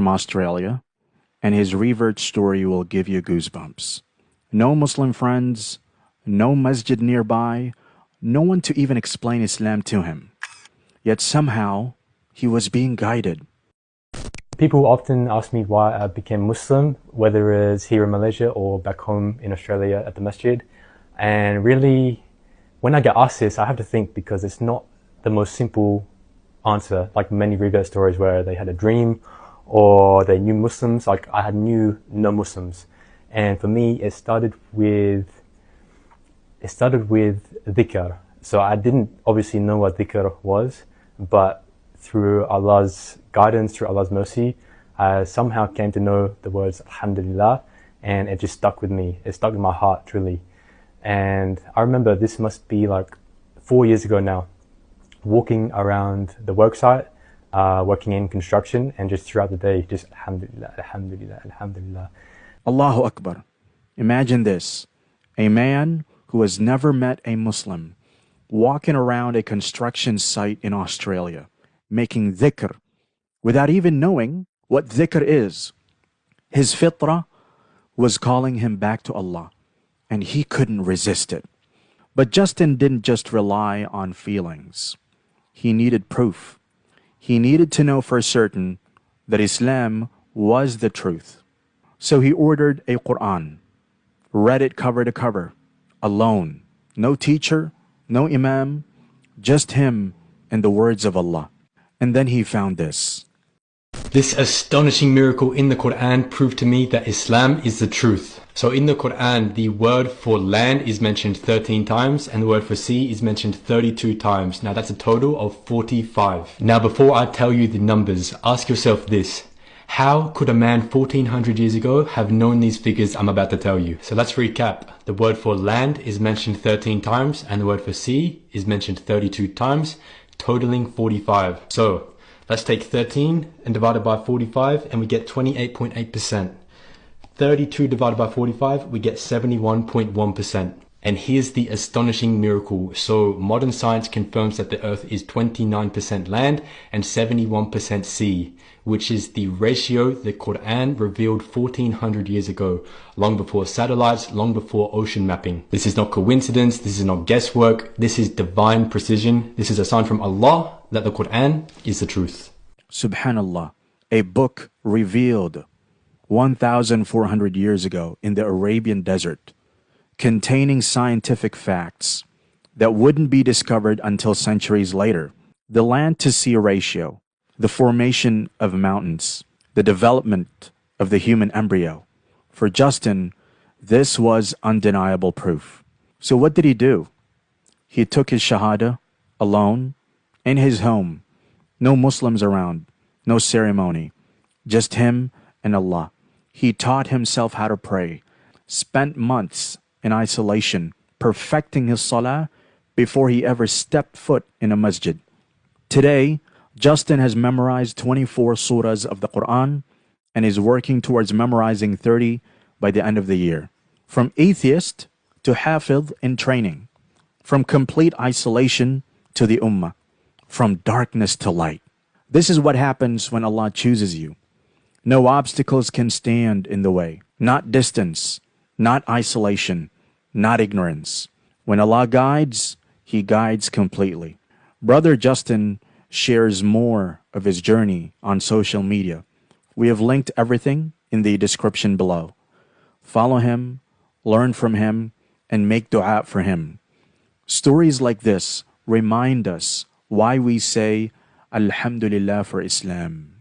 from Australia, and his revert story will give you goosebumps. No Muslim friends, no masjid nearby, no one to even explain Islam to him. Yet somehow, he was being guided. People often ask me why I became Muslim, whether it's here in Malaysia or back home in Australia at the masjid. And really, when I get asked this, I have to think, because it's not the most simple answer, like many revert stories where they had a dream or they knew Muslims. Like I knew no Muslims. And for me, it started with dhikr. So I didn't obviously know what dhikr was, but through Allah's guidance, through Allah's mercy, I somehow came to know the words Alhamdulillah, and it just stuck with me. It stuck in my heart, truly. And I remember this must be like 4 years ago now, walking around the worksite, working in construction, and just throughout the day, just Alhamdulillah, Alhamdulillah, Alhamdulillah. Allahu Akbar. Imagine this, a man who has never met a Muslim, walking around a construction site in Australia, making dhikr, without even knowing what dhikr is. His fitrah was calling him back to Allah, and he couldn't resist it. But Justin didn't just rely on feelings. He needed proof. He needed to know for certain that Islam was the truth. So he ordered a Quran, read it cover to cover, alone. No teacher, no imam, just him and the words of Allah. And then he found this. This astonishing miracle in the Quran proved to me that Islam is the truth. So in the Quran, the word for land is mentioned 13 times and the word for sea is mentioned 32 times. Now that's a total of 45. Now before I tell you the numbers, ask yourself this. How could a man 1400 years ago have known these figures I'm about to tell you? So let's recap. The word for land is mentioned 13 times and the word for sea is mentioned 32 times, totaling 45. So let's take 13 and divide it by 45 and we get 28.8%. 32 divided by 45, we get 71.1%. And here's the astonishing miracle. So modern science confirms that the earth is 29% land and 71% sea, which is the ratio the Quran revealed 1400 years ago, long before satellites, long before ocean mapping. This is not coincidence, this is not guesswork, this is divine precision. This is a sign from Allah that the Quran is the truth. Subhanallah, a book revealed 1,400 years ago in the Arabian desert, containing scientific facts that wouldn't be discovered until centuries later. The land-to-sea ratio, the formation of mountains, the development of the human embryo. For Justin, this was undeniable proof. So what did he do? He took his Shahada alone, in his home. No Muslims around, no ceremony, just him and Allah. He taught himself how to pray, spent months in isolation, perfecting his salah before he ever stepped foot in a masjid. Today, Justin has memorized 24 surahs of the Quran and is working towards memorizing 30 by the end of the year. From atheist to hafiz in training, from complete isolation to the ummah, from darkness to light. This is what happens when Allah chooses you. No obstacles can stand in the way, not distance, not isolation, not ignorance. When Allah guides, He guides completely. Brother Justin shares more of his journey on social media. We have linked everything in the description below. Follow him, learn from him, and make dua for him. Stories like this remind us why we say Alhamdulillah for Islam.